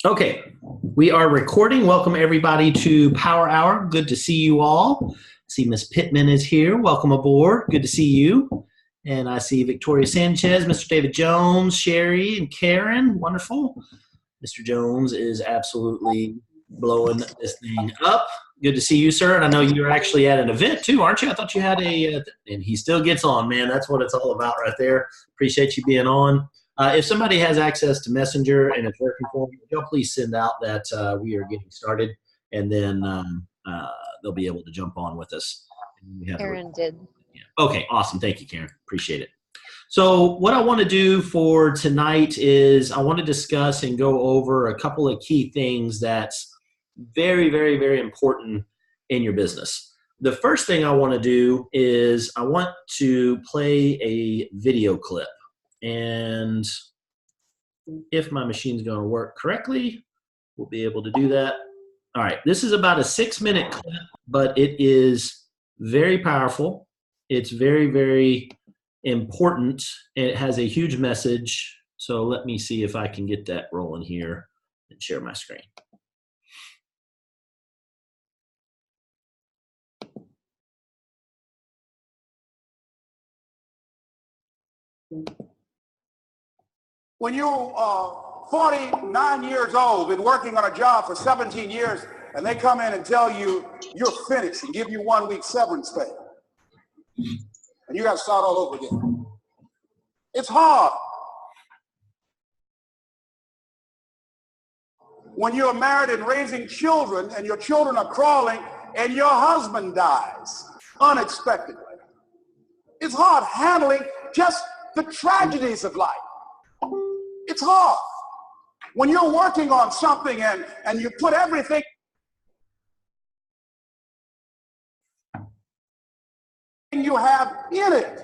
Okay, we are recording. Welcome everybody to Power Hour. Good to see you all. I see Miss Pittman is here. Welcome aboard. Good to see you. And I see Victoria Sanchez, Mr. David Jones, Sherry, and Karen. Wonderful. Mr. Jones is absolutely blowing this thing up. Good to see you, sir. And I know you're actually at an event too, aren't you? I thought you had and he still gets on, man. That's what it's all about right there. Appreciate you being on. If somebody has access to Messenger and it's working for them, y'all please send out that we are getting started, and then they'll be able to jump on with us. Karen did. Yeah. Okay, awesome. Thank you, Karen. Appreciate it. So what I want to do for tonight is I want to discuss and go over a couple of key things that's very, very, very important in your business. The first thing I want to do is I want to play a video clip. And if my machine's going to work correctly, we'll be able to do that. All right, this is about a 6-minute clip, but it is very powerful. It's very, very important. It has a huge message. So let me see if I can get that rolling here and share my screen. When you're 49 years old, been working on a job for 17 years, and they come in and tell you you're finished and give you 1 week severance pay, and you got to start all over again. It's hard. When you're married and raising children, and your children are crawling, and your husband dies unexpectedly. It's hard handling just the tragedies of life. It's hard. When you're working on something and you put everything you have in it,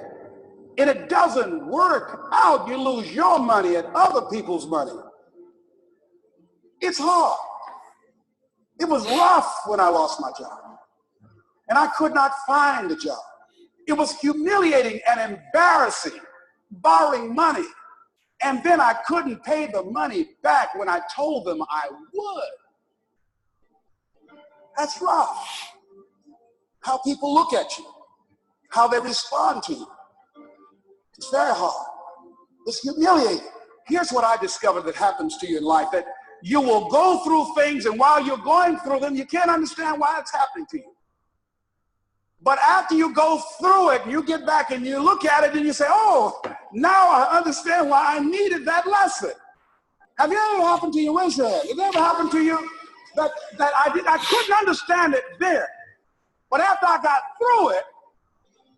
and it doesn't work out, you lose your money and other people's money. It's hard. It was rough when I lost my job, and I could not find a job. It was humiliating and embarrassing, borrowing money. And then I couldn't pay the money back when I told them I would. That's rough. How people look at you, how they respond to you. It's very hard. It's humiliating. Here's what I discovered that happens to you in life, that you will go through things, and while you're going through them, you can't understand why it's happening to you. But after you go through it, you get back and you look at it and you say, oh, now I understand why I needed that lesson. Have you ever happened to you? Raise your hand. Has it ever happened to you that I couldn't understand it then? But after I got through it,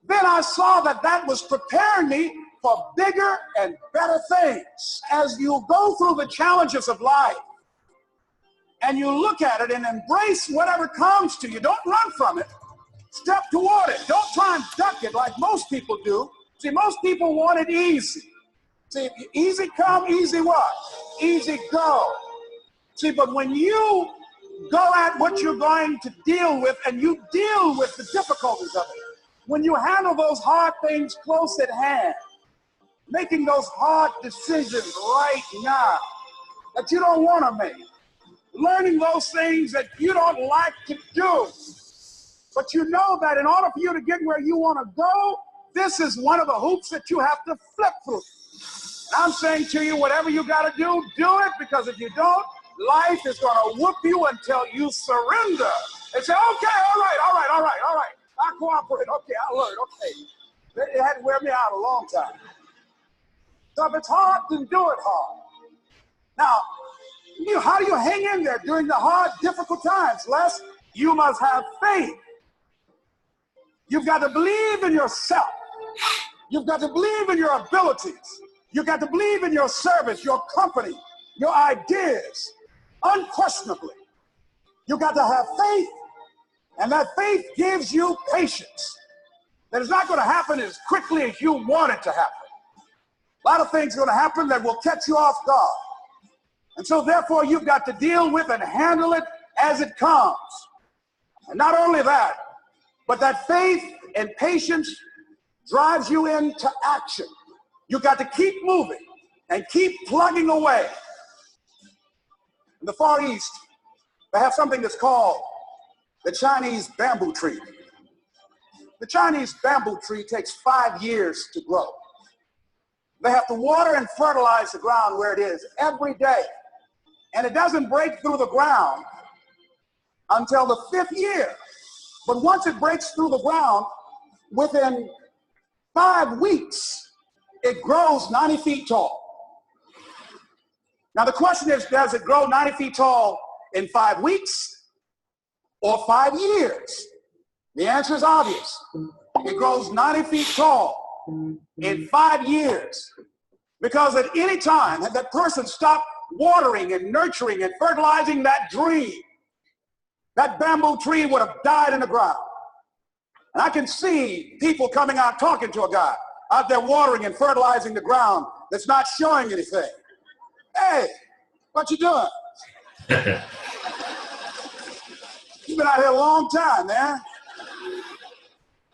then I saw that that was preparing me for bigger and better things. As you go through the challenges of life and you look at it and embrace whatever comes to you, don't run from it. Step toward it. Don't try and duck it like most people do. See, most people want it easy. See, easy come, easy what? Easy go. See, but when you go at what you're going to deal with and you deal with the difficulties of it, when you handle those hard things close at hand, making those hard decisions right now that you don't want to make, learning those things that you don't like to do, but you know that in order for you to get where you want to go, this is one of the hoops that you have to flip through. And I'm saying to you, whatever you got to do it, because if you don't, life is going to whoop you until you surrender and say, okay, all right. I cooperate. Okay, I learned. Okay. It had to wear me out a long time. So if it's hard, then do it hard. Now, how do you hang in there during the hard, difficult times? Les, you must have faith. You've got to believe in yourself. You've got to believe in your abilities. You've got to believe in your service, your company, your ideas, unquestionably. You've got to have faith, and that faith gives you patience. That it's not going to happen as quickly as you want it to happen. A lot of things are going to happen that will catch you off guard. And so therefore, you've got to deal with and handle it as it comes. And not only that, But that faith and patience drives you into action. You got to keep moving and keep plugging away. In the Far East, they have something that's called the Chinese bamboo tree. The Chinese bamboo tree takes 5 years to grow. They have to water and fertilize the ground where it is every day. And it doesn't break through the ground until the 5th year. But once it breaks through the ground, within 5 weeks, it grows 90 feet tall. Now the question is, does it grow 90 feet tall in 5 weeks or 5 years? The answer is obvious. It grows 90 feet tall in 5 years. Because at any time, had that person stopped watering and nurturing and fertilizing that dream, that bamboo tree would have died in the ground. And I can see people coming out talking to a guy out there watering and fertilizing the ground that's not showing anything. Hey, what you doing? You've been out here a long time, man.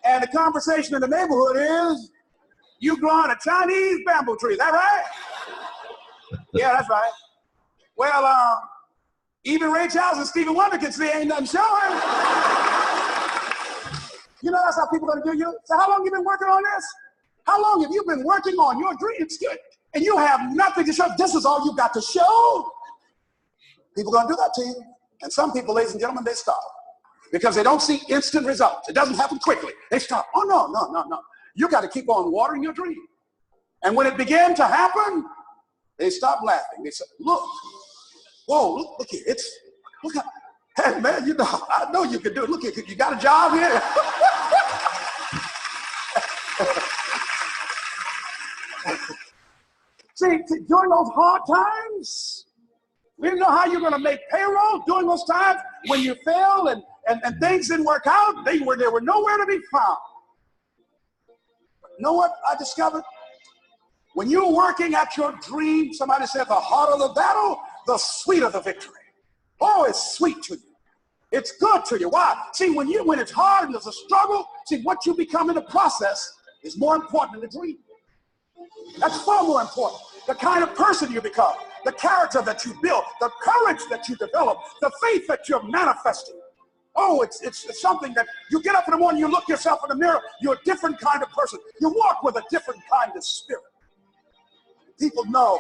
And the conversation in the neighborhood is, you growing a Chinese bamboo tree, is that right? Yeah, that's right. Well, even Ray Charles and Stevie Wonder can see ain't nothing showing. You know, that's how people are gonna do you. So how long have you been working on this? How long have you been working on your dreams? And you have nothing to show. This is all you got to show. People are gonna do that to you. And some people, ladies and gentlemen, they stop. Because they don't see instant results. It doesn't happen quickly. They stop. Oh, no. You got to keep on watering your dream. And when it began to happen, they stopped laughing. They said, look, whoa, look here. Look how, hey, man, you know, I know you can do it. Look here, you got a job here? See, during those hard times, we didn't know how you're going to make payroll. During those times when you failed and things didn't work out, they were nowhere to be found. You know what I discovered? When you're working at your dream, somebody said the harder the battle, the sweeter the victory. Oh, it's sweet to you. It's good to you. Why? See, when it's hard and there's a struggle, see, what you become in the process is more important than the dream. That's far more important. The kind of person you become, the character that you build, the courage that you develop, the faith that you're manifesting. Oh, it's something that you get up in the morning, you look yourself in the mirror, you're a different kind of person. You walk with a different kind of spirit. People know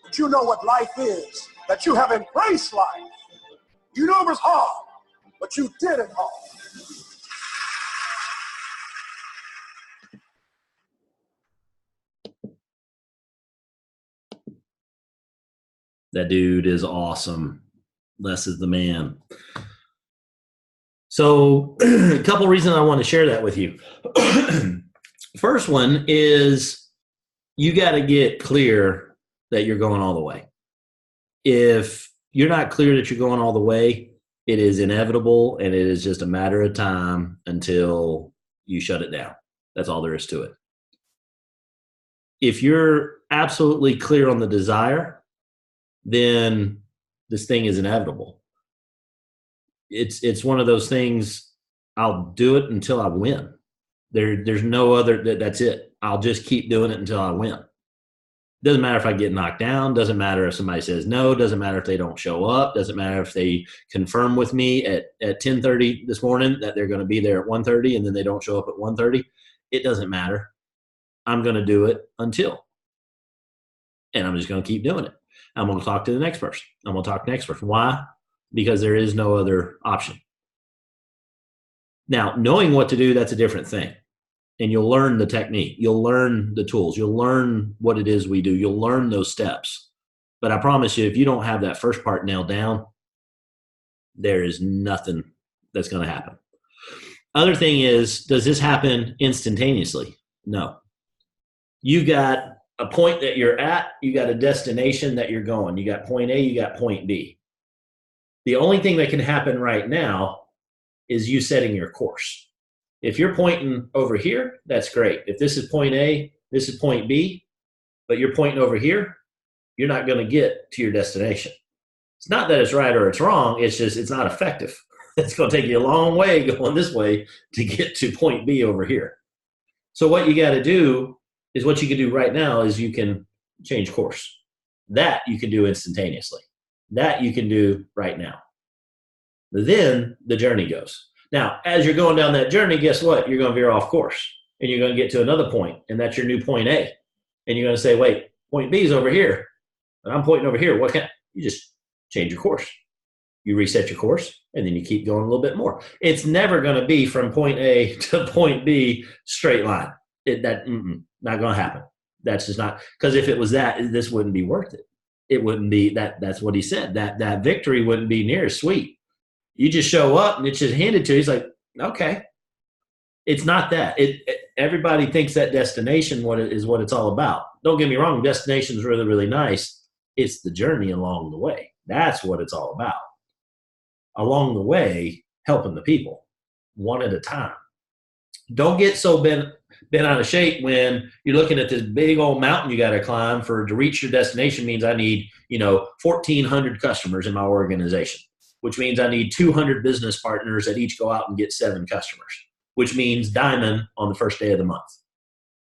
that you know what life is, that you have embraced life. You know it was hard, but you did it hard. That dude is awesome. Les is the man. So a couple reasons I want to share that with you. First one is you got to get clear that you're going all the way. If you're not clear that you're going all the way, it is inevitable and it is just a matter of time until you shut it down. That's all there is to it. If you're absolutely clear on the desire, then this thing is inevitable. It's one of those things, I'll do it until I win. There's no other, that's it. I'll just keep doing it until I win. Doesn't matter if I get knocked down, doesn't matter if somebody says no, doesn't matter if they don't show up, doesn't matter if they confirm with me at 10:30 this morning that they're going to be there at 1:30 and then they don't show up at 1:30. It doesn't matter. I'm going to do it until. And I'm just going to keep doing it. I'm going to talk to the next person. I'm going to talk to the next person. Why? Because there is no other option. Now, knowing what to do, that's a different thing. And you'll learn the technique. You'll learn the tools. You'll learn what it is we do. You'll learn those steps. But I promise you, if you don't have that first part nailed down, there is nothing that's going to happen. Other thing is, does this happen instantaneously? No. You got a point that you're at. You got a destination that you're going. You got point A, you got point B. The only thing that can happen right now is you setting your course. If you're pointing over here, that's great. If this is point A, this is point B, but you're pointing over here, you're not going to get to your destination. It's not that it's right or it's wrong. It's just, it's not effective. It's going to take you a long way going this way to get to point B over here. So what you got to do is what you can do right now is you can change course. That you can do instantaneously. That you can do right now. Then the journey goes. Now, as you're going down that journey, guess what? You're going to veer off course and you're going to get to another point, and that's your new point A. And you're going to say, wait, point B is over here, and I'm pointing over here. What can you just change your course? You reset your course, and then you keep going a little bit more. It's never going to be from point A to point B straight line. Not going to happen. That's just not, because if it was that, this wouldn't be worth it. It wouldn't be that. That's what he said. That victory wouldn't be near as sweet. You just show up and it's just handed to you. He's like, okay. It's not that. Everybody thinks that destination is what it's all about. Don't get me wrong. Destination is really, really nice. It's the journey along the way. That's what it's all about. Along the way, helping the people one at a time. Don't get so bent out of shape when you're looking at this big old mountain you got to climb to reach your destination. Means I need 1,400 customers in my organization, which means I need 200 business partners that each go out and get 7 customers, which means diamond on the first day of the month.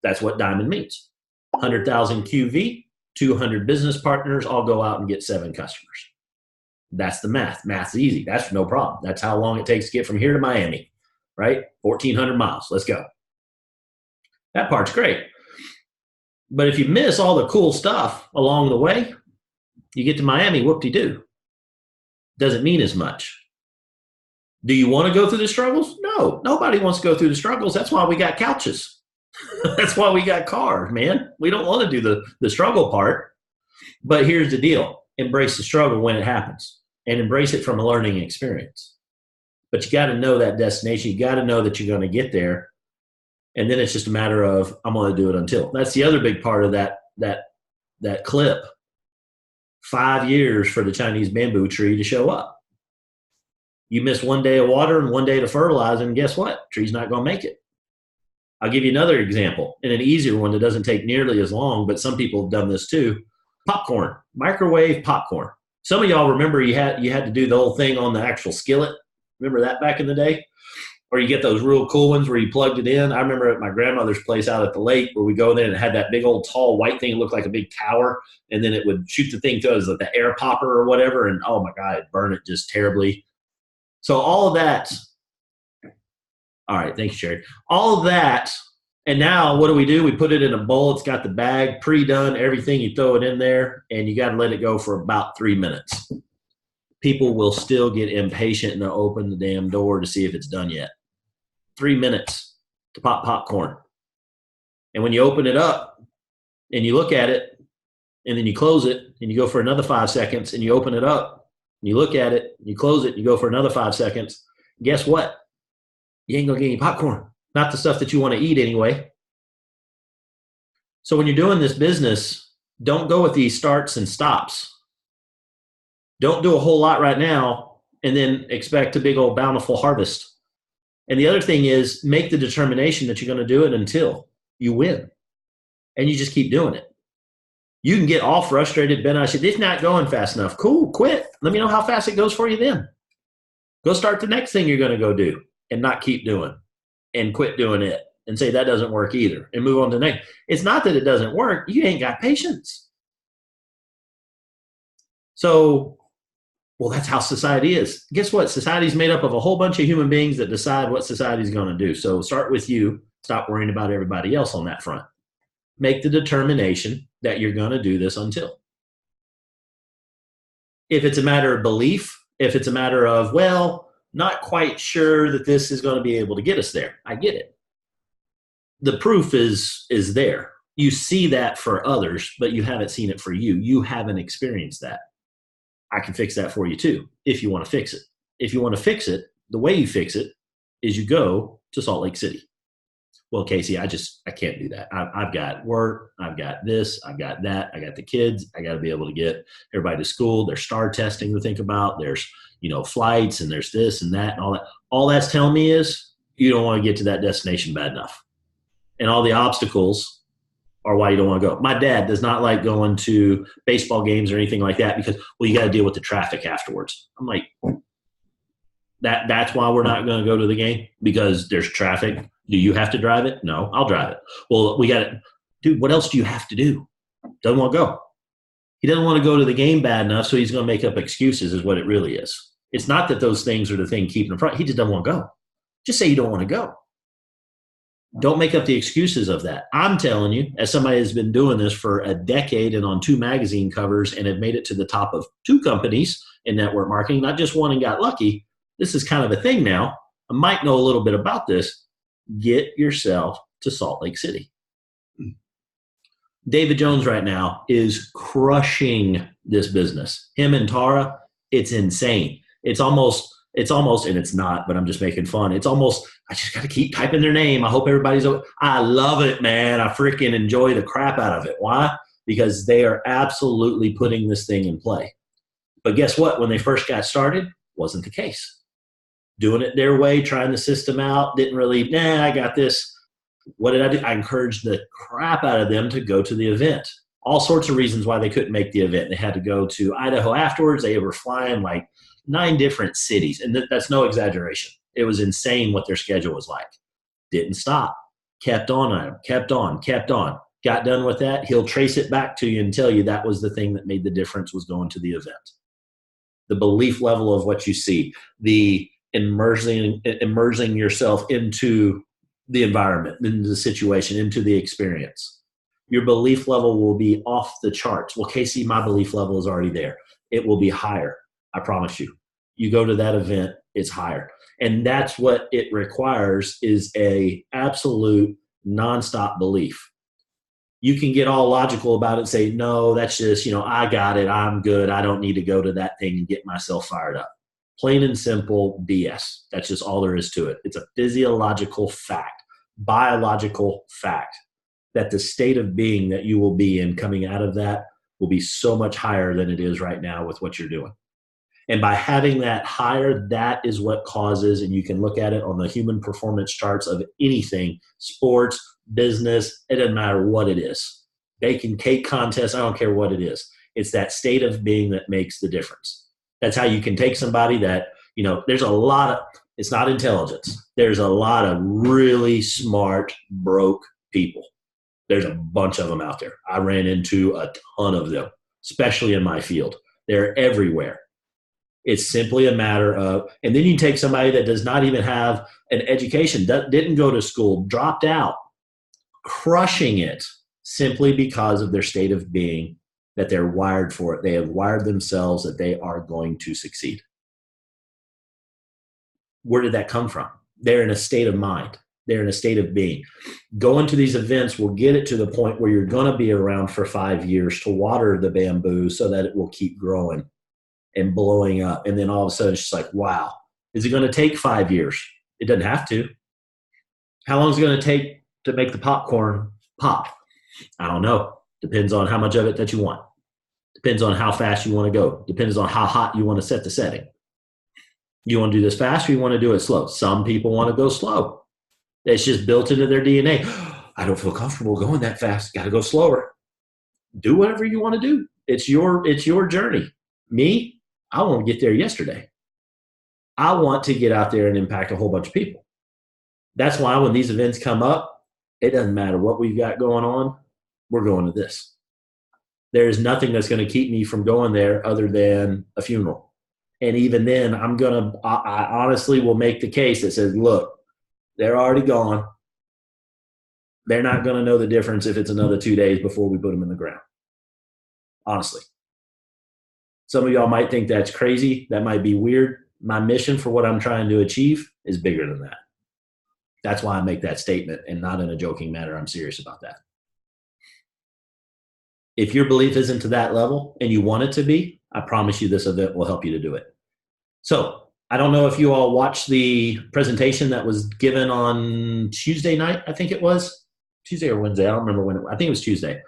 That's what diamond means. 100,000 QV, 200 business partners, all go out and get 7 customers. That's the math. Math's easy. That's no problem. That's how long it takes to get from here to Miami, right? 1,400 miles. Let's go. That part's great. But if you miss all the cool stuff along the way, you get to Miami, whoop-de-doo. Doesn't mean as much. Do you want to go through the struggles? No. Nobody wants to go through the struggles. That's why we got couches. That's why we got cars, man. We don't want to do the struggle part. But here's the deal. Embrace the struggle when it happens and embrace it from a learning experience. But you got to know that destination. You got to know that you're going to get there. And then it's just a matter of, I'm going to do it until. That's the other big part of that clip. 5 years for the Chinese bamboo tree to show up. You miss 1 day of water and 1 day to fertilize, and guess what? Tree's not going to make it. I'll give you another example, and an easier one that doesn't take nearly as long, but some people have done this too. Popcorn, microwave popcorn. Some of y'all remember you had to do the whole thing on the actual skillet. Remember that back in the day? Or you get those real cool ones where you plugged it in. I remember at my grandmother's place out at the lake where we go there and it had that big old tall white thing. It looked like a big tower. And then it would shoot the thing to us like the air popper or whatever. And oh my God, it'd burn it just terribly. So all of that. All right. Thanks, Sherry. All of that. And now what do? We put it in a bowl. It's got the bag pre-done, everything. You throw it in there and you got to let it go for about 3 minutes. People will still get impatient and they'll open the damn door to see if it's done yet. 3 minutes to pop popcorn. And when you open it up and you look at it and then you close it and you go for another 5 seconds and you open it up and you look at it, and you close it, and you go for another 5 seconds, guess what? You ain't gonna get any popcorn. Not the stuff that you want to eat anyway. So when you're doing this business, don't go with these starts and stops. Don't do a whole lot right now and then expect a big old bountiful harvest. And the other thing is make the determination that you're going to do it until you win. And you just keep doing it. You can get all frustrated, Ben. I said, it's not going fast enough. Cool, quit. Let me know how fast it goes for you then. Go start the next thing you're going to go do and not keep doing and quit doing it and say that doesn't work either and move on to the next. It's not that it doesn't work. You ain't got patience. So, well, that's how society is. Guess what? Society's made up of a whole bunch of human beings that decide what society's going to do. So start with you. Stop worrying about everybody else on that front. Make the determination that you're going to do this until. If it's a matter of belief, if it's a matter of, well, not quite sure that this is going to be able to get us there, I get it. The proof is there. You see that for others, but you haven't seen it for you. You haven't experienced that. I can fix that for you too, if you want to fix it. If you want to fix it, the way you fix it is you go to Salt Lake City. Well, Casey, I can't do that. I've got work. I've got this. I've got that. I got the kids. I got to be able to get everybody to school. There's STAR testing to think about. There's, flights and there's this and that and all that. All that's telling me is you don't want to get to that destination bad enough. And all the obstacles are why you don't want to go. My dad does not like going to baseball games or anything like that because, well, you got to deal with the traffic afterwards. I'm like, That's why we're not going to go to the game, because there's traffic. Do you have to drive it? No, I'll drive it. Well, we got it. Dude, what else do you have to do? Doesn't want to go. He doesn't want to go to the game bad enough, so he's going to make up excuses is what it really is. It's not that those things are the thing keeping him front. He just doesn't want to go. Just say you don't want to go. Don't make up the excuses of that. I'm telling you, as somebody who's been doing this for a decade and on 2 magazine covers and have made it to the top of 2 companies in network marketing, not just one and got lucky, this is kind of a thing now. I might know a little bit about this. Get yourself to Salt Lake City. David Jones right now is crushing this business. Him and Tara, it's insane. It's almost, and it's not, but I'm just making fun. It's almost, I just got to keep typing their name. I hope everybody's, I love it, man. I freaking enjoy the crap out of it. Why? Because they are absolutely putting this thing in play. But guess what? When they first got started, wasn't the case. Doing it their way, trying the system out, didn't really, I got this. What did I do? I encouraged the crap out of them to go to the event. All sorts of reasons why they couldn't make the event. They had to go to Idaho afterwards. They were flying like 9 different cities. And that's no exaggeration. It was insane what their schedule was like. Didn't stop. Kept on. Got done with that. He'll trace it back to you and tell you that was the thing that made the difference, was going to the event. The belief level of what you see, the immersing yourself into the environment, into the situation, into the experience. Your belief level will be off the charts. Well, Casey, my belief level is already there. It will be higher. I promise you. You go to that event, it's higher. And that's what it requires, is a absolute nonstop belief. You can get all logical about it and say, no, that's just, I got it. I'm good. I don't need to go to that thing and get myself fired up. Plain and simple BS. That's just all there is to it. It's a physiological fact, biological fact, that the state of being that you will be in coming out of that will be so much higher than it is right now with what you're doing. And by having that higher, that is what causes, and you can look at it on the human performance charts of anything, sports, business, it doesn't matter what it is. Baking cake contest, I don't care what it is. It's that state of being that makes the difference. That's how you can take somebody that, there's a lot of, it's not intelligence. There's a lot of really smart, broke people. There's a bunch of them out there. I ran into a ton of them, especially in my field. They're everywhere. It's simply a matter of, and then you take somebody that does not even have an education, didn't go to school, dropped out, crushing it simply because of their state of being, that they're wired for it. They have wired themselves that they are going to succeed. Where did that come from? They're in a state of mind. They're in a state of being. Going to these events will get it to the point where you're going to be around for 5 years to water the bamboo so that it will keep growing and blowing up. And then all of a sudden it's just like, wow, is it going to take 5 years? It doesn't have to. How long is it going to take to make the popcorn pop? I don't know. Depends on how much of it that you want. Depends on how fast you want to go. Depends on how hot you want to set the setting. You want to do this fast or you want to do it slow? Some people want to go slow. It's just built into their DNA. I don't feel comfortable going that fast. Got to go slower. Do whatever you want to do. It's your journey. Me, I want to get there yesterday. I want to get out there and impact a whole bunch of people. That's why when these events come up, it doesn't matter what we've got going on. We're going to this. There's nothing that's going to keep me from going there other than a funeral. And even then, I honestly will make the case that says, look, they're already gone. They're not going to know the difference if it's another 2 days before we put them in the ground. Honestly. Some of y'all might think that's crazy. That might be weird. My mission for what I'm trying to achieve is bigger than that. That's why I make that statement, and not in a joking manner. I'm serious about that. If your belief isn't to that level and you want it to be, I promise you this event will help you to do it. So I don't know if you all watched the presentation that was given on Tuesday night, I think it was. Tuesday or Wednesday, I don't remember when I think it was Tuesday.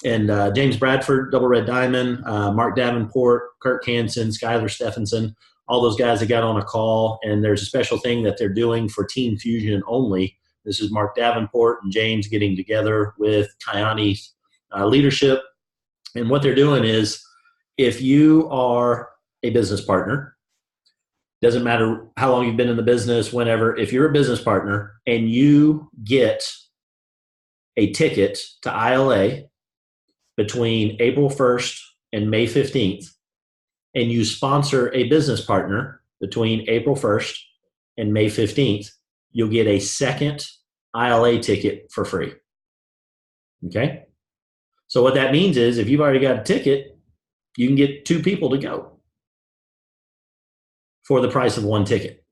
And James Bradford, Double Red Diamond, Mark Davenport, Kirk Hansen, Skylar Stephenson, all those guys that got on a call. And there's a special thing that they're doing for Team Fusion only. This is Mark Davenport and James getting together with Kayani's leadership. And what they're doing is, if you are a business partner Doesn't matter how long you've been in the business, whenever, if you're a business partner and you get a ticket to ILA between April 1st and May 15th, and you sponsor a business partner between April 1st and May 15th, you'll get a second ILA ticket for free. Okay? So what that means is if you've already got a ticket, you can get 2 people to go for the price of 1 ticket.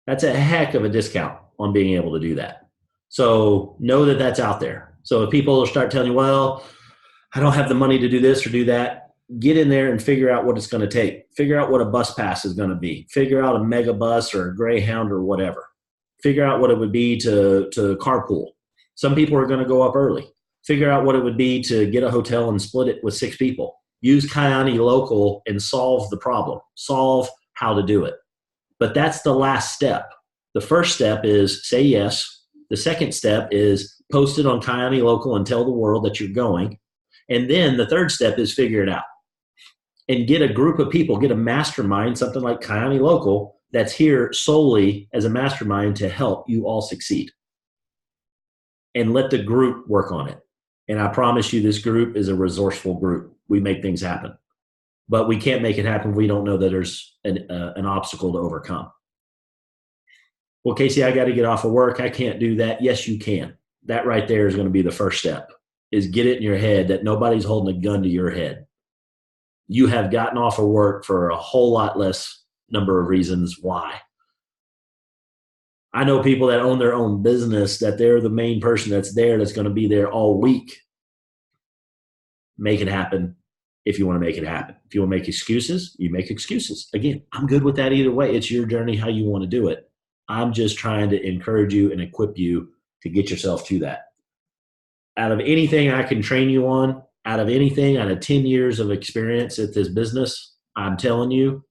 That's a heck of a discount on being able to do that. So know that that's out there. So if people start telling you, well, I don't have the money to do this or do that, get in there and figure out what it's going to take. Figure out what a bus pass is going to be. Figure out a mega bus or a Greyhound or whatever. Figure out what it would be to carpool. Some people are going to go up early. Figure out what it would be to get a hotel and split it with 6 people. Use Kyani Local and solve the problem. Solve how to do it. But that's the last step. The first step is say yes. The second step is post it on Kyani Local and tell the world that you're going. And then the third step is figure it out. And get a group of people, get a mastermind, something like Kyani Local, that's here solely as a mastermind to help you all succeed. And let the group work on it. And I promise you, this group is a resourceful group. We make things happen. But we can't make it happen if we don't know that there's an obstacle to overcome. Well, Casey, I got to get off of work. I can't do that. Yes, you can. That right there is going to be the first step, is get it in your head that nobody's holding a gun to your head. You have gotten off of work for a whole lot less number of reasons why. I know people that own their own business that they're the main person that's there, that's going to be there all week. Make it happen if you want to make it happen. If you want to make excuses, you make excuses. Again, I'm good with that either way. It's your journey, how you want to do it. I'm just trying to encourage you and equip you to get yourself to that. Out of anything I can train you on, out of 10 years of experience at this business, I'm telling you,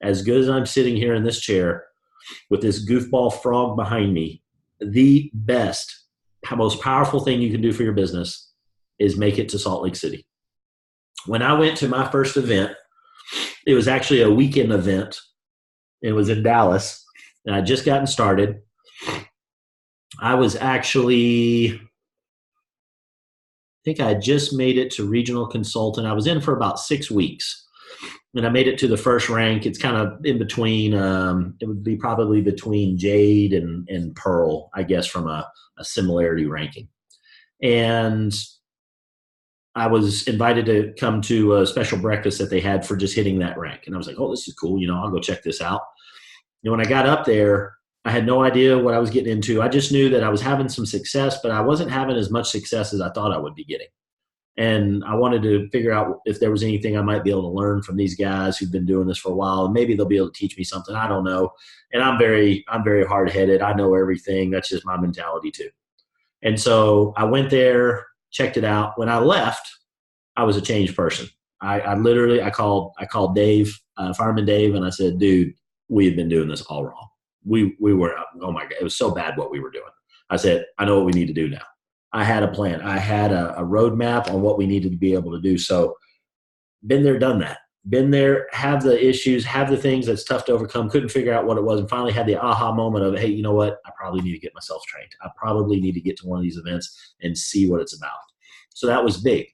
as good as I'm sitting here in this chair with this goofball frog behind me, the best, most powerful thing you can do for your business is make it to Salt Lake City. When I went to my first event, it was actually a weekend event. It was in Dallas, and I'd just gotten started. I was actually, I think I just made it to regional consultant. I was in for about 6 weeks, and I made it to the first rank. It's kind of in between, it would be probably between Jade and Pearl, I guess, from a similarity ranking. And I was invited to come to a special breakfast that they had for just hitting that rank. And I was like, oh, this is cool. I'll go check this out. And when I got up there, I had no idea what I was getting into. I just knew that I was having some success, but I wasn't having as much success as I thought I would be getting. And I wanted to figure out if there was anything I might be able to learn from these guys who've been doing this for a while. And maybe they'll be able to teach me something. I don't know. And I'm very hard-headed. I know everything. That's just my mentality too. And so I went there, checked it out. When I left, I was a changed person. I literally called Dave, Fireman Dave, and I said, dude, we have been doing this all wrong. We were, oh my God, it was so bad what we were doing. I said, I know what we need to do now. I had a plan. I had a roadmap on what we needed to be able to do. So been there, done that. Been there, have the issues, have the things that's tough to overcome, couldn't figure out what it was, and finally had the aha moment of, hey, you know what? I probably need to get myself trained. I probably need to get to one of these events and see what it's about. So that was big.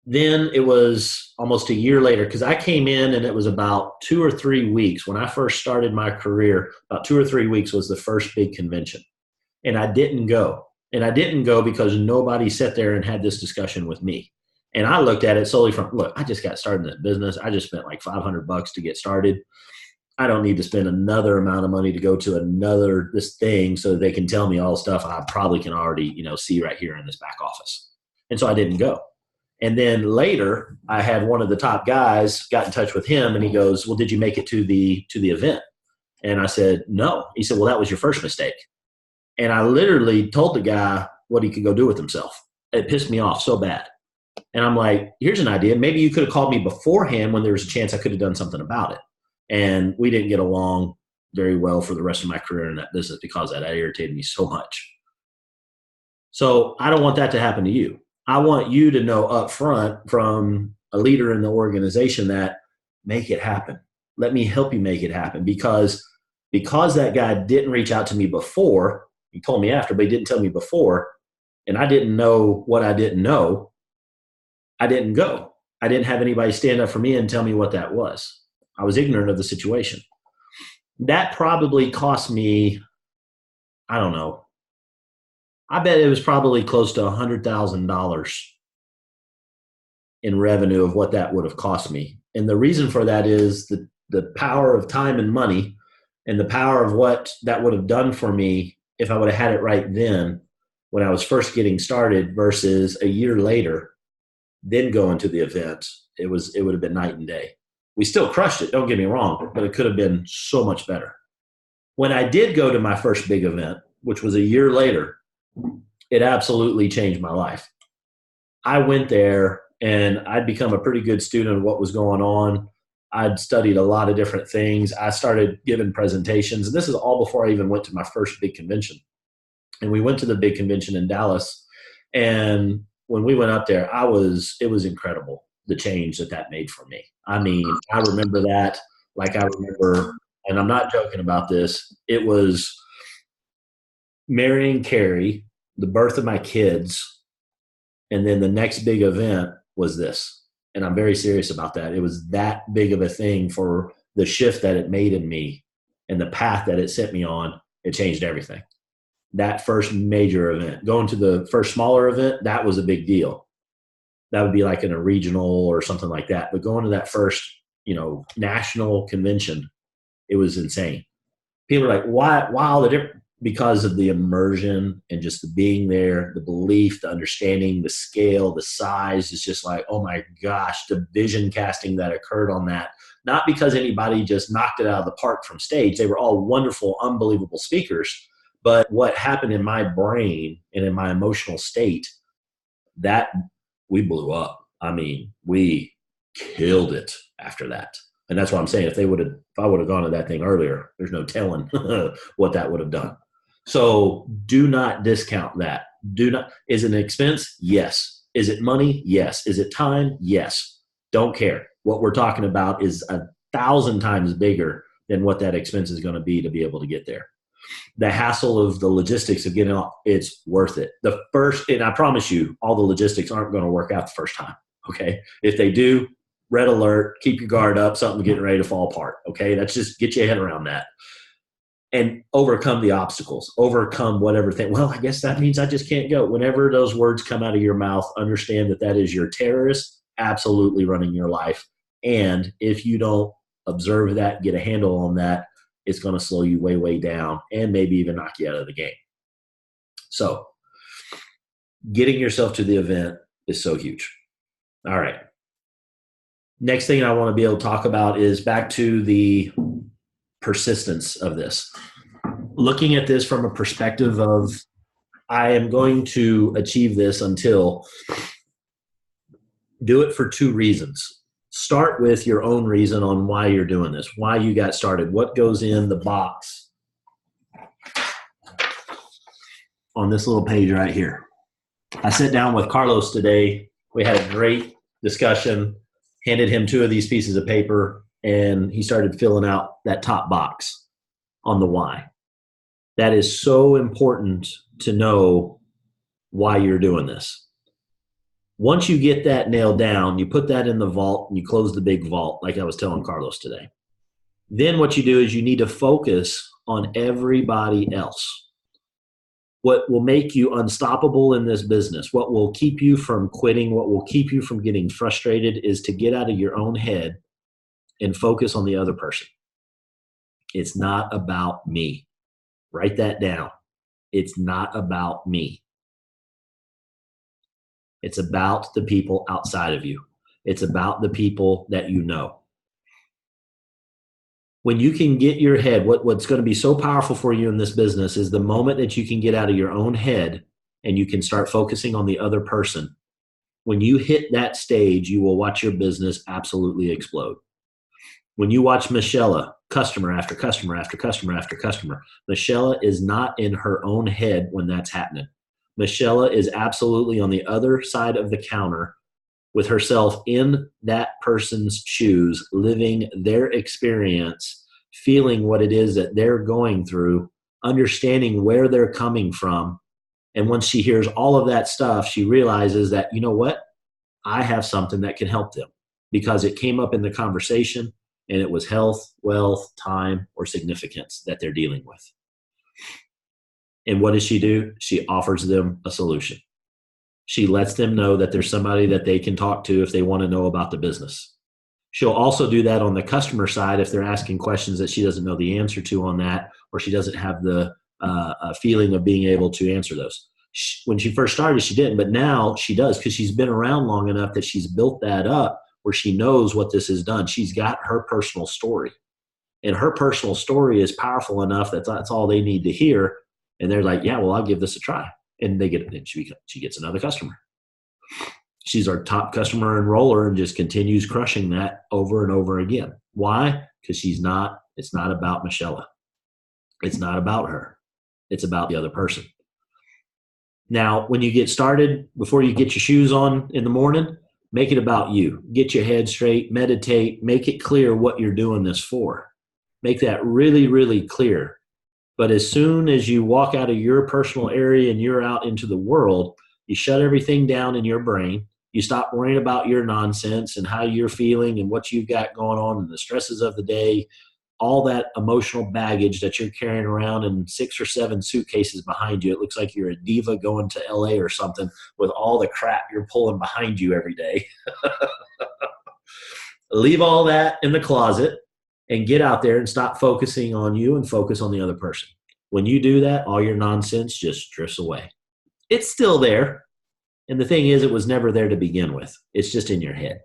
Then it was almost a year later, because I came in and it was about 2 or 3 weeks. When I first started my career, about 2 or 3 weeks was the first big convention. And I didn't go. And I didn't go because nobody sat there and had this discussion with me. And I looked at it solely from, look, I just got started in this business. I just spent like $500 to get started. I don't need to spend another amount of money to go to this thing so that they can tell me all the stuff I probably can already, see right here in this back office. And so I didn't go. And then later, I had one of the top guys got in touch with him, and he goes, well, did you make it to the event? And I said, no. He said, well, that was your first mistake. And I literally told the guy what he could go do with himself. It pissed me off so bad. And I'm like, here's an idea. Maybe you could have called me beforehand when there was a chance I could have done something about it. And we didn't get along very well for the rest of my career in that business because that irritated me so much. So I don't want that to happen to you. I want you to know up front from a leader in the organization that make it happen. Let me help you make it happen. Because that guy didn't reach out to me before, he told me after, but he didn't tell me before, and I didn't know what I didn't know, I didn't go. I didn't have anybody stand up for me and tell me what that was. I was ignorant of the situation. That probably cost me, I don't know, I bet it was probably close to $100,000 in revenue of what that would have cost me. And the reason for that is the power of time and money, and the power of what that would have done for me if I would have had it right then when I was first getting started versus a year later, then going to the event. It would have been night and day. We still crushed it, don't get me wrong, but it could have been so much better. When I did go to my first big event, which was a year later, it absolutely changed my life. I went there and I'd become a pretty good student of what was going on. I'd studied a lot of different things. I started giving presentations, and this is all before I even went to my first big convention. And we went to the big convention in Dallas, and when we went up there, it was incredible, the change that made for me. I mean, I remember that like I remember, and I'm not joking about this, it was marrying Carrie, the birth of my kids, and then the next big event was this. And I'm very serious about that. It was that big of a thing for the shift that it made in me and the path that it set me on. It changed everything. That first major event, going to the first smaller event, that was a big deal. That would be like in a regional or something like that. But going to that first, national convention, it was insane. People are like, why? Wow, the different, because of the immersion and just the being there, the belief, the understanding, the scale, the size. It's just like, oh my gosh, the vision casting that occurred on that. Not because anybody just knocked it out of the park from stage. They were all wonderful, unbelievable speakers. But what happened in my brain and in my emotional state, that we blew up. I mean, we killed it after that. And that's what I'm saying. If I would have gone to that thing earlier, there's no telling what that would have done. So do not discount that. Is it an expense? Yes. Is it money? Yes. Is it time? Yes. Don't care. What we're talking about is 1,000 times bigger than what that expense is going to be able to get there. The hassle of the logistics of getting off, it's worth it. And I promise you, all the logistics aren't going to work out the first time. Okay. If they do, red alert, keep your guard up, something getting ready to fall apart. Okay. That's just get your head around that. And overcome the obstacles, overcome whatever thing. Well, I guess that means I just can't go. Whenever those words come out of your mouth, understand that is your terrorist absolutely running your life. And if you don't observe that, get a handle on that, it's going to slow you way, way down and maybe even knock you out of the game. So getting yourself to the event is so huge. All right. Next thing I want to be able to talk about is back to the persistence of this. Looking at this from a perspective of I am going to achieve this until, do it for 2 reasons. Start with your own reason on why you're doing this, why you got started, what goes in the box on this little page right here. I sat down with Carlos today. We had a great discussion, handed him 2 of these pieces of paper, and he started filling out that top box on the why. That is so important to know why you're doing this. Once you get that nailed down, you put that in the vault and you close the big vault, like I was telling Carlos today. Then what you do is you need to focus on everybody else. What will make you unstoppable in this business, what will keep you from quitting, what will keep you from getting frustrated is to get out of your own head and focus on the other person. It's not about me. Write that down. It's not about me. It's about the people outside of you. It's about the people that you know. When you can get your head, what's going to be so powerful for you in this business is the moment that you can get out of your own head and you can start focusing on the other person. When you hit that stage, you will watch your business absolutely explode. When you watch Michelle, customer after customer after customer after customer, Michelle is not in her own head when that's happening. Michelle is absolutely on the other side of the counter with herself in that person's shoes, living their experience, feeling what it is that they're going through, understanding where they're coming from. And once she hears all of that stuff, she realizes that, you know what? I have something that can help them because it came up in the conversation and it was health, wealth, time, or significance that they're dealing with. And what does she do? She offers them a solution. She lets them know that there's somebody that they can talk to if they want to know about the business. She'll also do that on the customer side if they're asking questions that she doesn't know the answer to on that, or she doesn't have the feeling of being able to answer those. When she first started, she didn't, but now she does because she's been around long enough that she's built that up where she knows what this has done. She's got her personal story, and her personal story is powerful enough that that's all they need to hear. And they're like, yeah, well, I'll give this a try. And they get, and she gets another customer. She's our top customer enroller and just continues crushing that over and over again. Why? Because it's not about Michelle. It's not about her. It's about the other person. Now, when you get started, before you get your shoes on in the morning, make it about you. Get your head straight, meditate, make it clear what you're doing this for. Make that really, really clear. But as soon as you walk out of your personal area and you're out into the world, you shut everything down in your brain. You stop worrying about your nonsense and how you're feeling and what you've got going on and the stresses of the day, all that emotional baggage that you're carrying around in 6 or 7 suitcases behind you. It looks like you're a diva going to LA or something with all the crap you're pulling behind you every day. Leave all that in the closet and get out there and stop focusing on you and focus on the other person. When you do that, all your nonsense just drifts away. It's still there. And the thing is, it was never there to begin with. It's just in your head.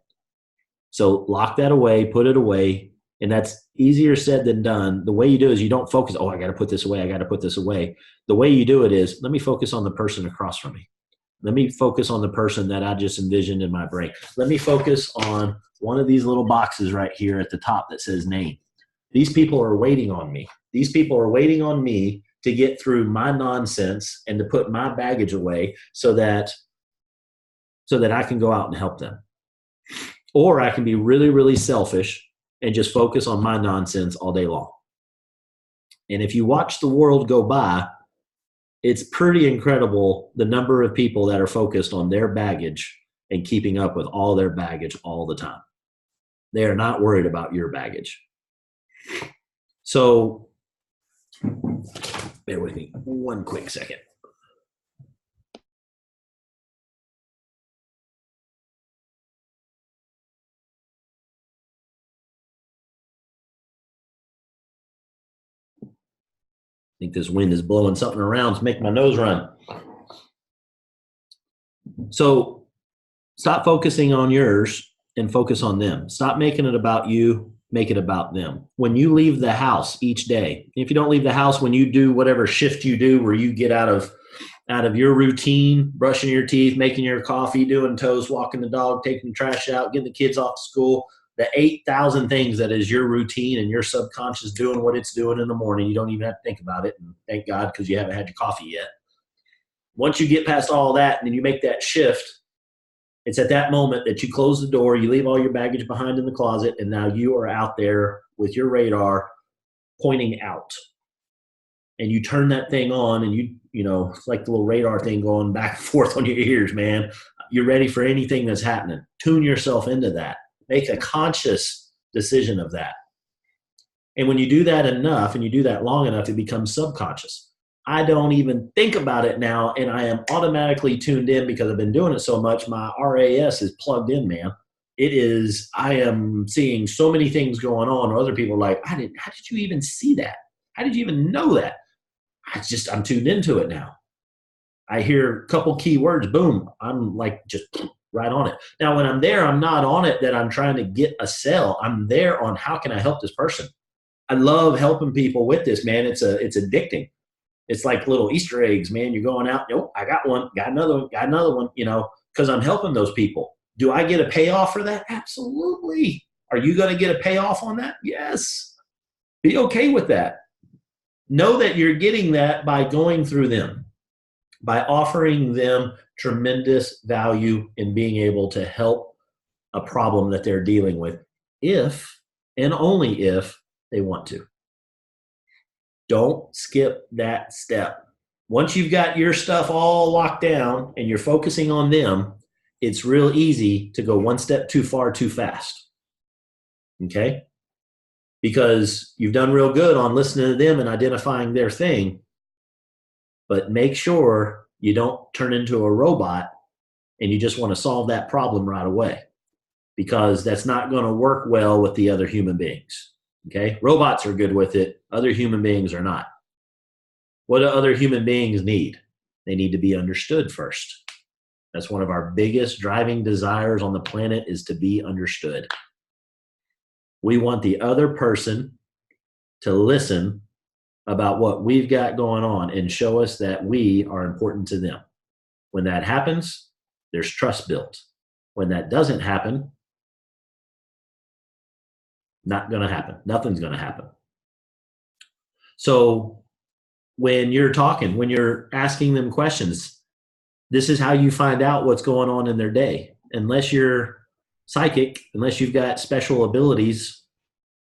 So lock that away, put it away. And that's easier said than done. The way you do it is you don't focus, oh, I got to put this away. I got to put this away. The way you do it is, let me focus on the person across from me. Let me focus on the person that I just envisioned in my brain. Let me focus on one of these little boxes right here at the top that says name. These people are waiting on me. These people are waiting on me to get through my nonsense and to put my baggage away so that I can go out and help them. Or I can be really, really selfish and just focus on my nonsense all day long. And if you watch the world go by, it's pretty incredible the number of people that are focused on their baggage and keeping up with all their baggage all the time. They are not worried about your baggage. So, bear with me one quick second. I think this wind is blowing something around to make my nose run. So stop focusing on yours and focus on them. Stop making it about you, make it about them. When you leave the house each day, if you don't leave the house, when you do whatever shift you do where you get out of your routine, brushing your teeth, making your coffee, doing toast, walking the dog, taking the trash out, getting the kids off to school, the 8,000 things that is your routine and your subconscious doing what it's doing in the morning. You don't even have to think about it. And thank God, because you haven't had your coffee yet. Once you get past all that and then you make that shift, it's at that moment that you close the door, you leave all your baggage behind in the closet, and now you are out there with your radar pointing out. And you turn that thing on and you know, it's like the little radar thing going back and forth on your ears, man. You're ready for anything that's happening. Tune yourself into that. Make a conscious decision of that. And when you do that enough and you do that long enough, it becomes subconscious. I don't even think about it now, and I am automatically tuned in because I've been doing it so much. My RAS is plugged in, man. I am seeing so many things going on. Other people are like, how did you even see that? How did you even know that? I'm tuned into it now. I hear a couple key words, boom, I'm like just right on it. Now, when I'm there, I'm not on it that I'm trying to get a sale. I'm there on how can I help this person? I love helping people with this, man. It's addicting. It's like little Easter eggs, man. You're going out, nope, I got one, got another one, you know, because I'm helping those people. Do I get a payoff for that? Absolutely. Are you going to get a payoff on that? Yes. Be okay with that. Know that you're getting that by going through them, by offering them tremendous value in being able to help a problem that they're dealing with if and only if they want to. Don't skip that step. Once you've got your stuff all locked down and you're focusing on them, it's real easy to go one step too far too fast. Okay? Because you've done real good on listening to them and identifying their thing, but make sure you don't turn into a robot and you just want to solve that problem right away, because that's not going to work well with the other human beings. Okay? Robots are good with it. Other human beings are not. What do other human beings need? They need to be understood first. That's one of our biggest driving desires on the planet, is to be understood. We want the other person to listen about what we've got going on and show us that we are important to them. When that happens, there's trust built. When that doesn't happen, not going to happen. Nothing's going to happen. So when you're talking, when you're asking them questions, this is how you find out what's going on in their day. Unless you're psychic, unless you've got special abilities,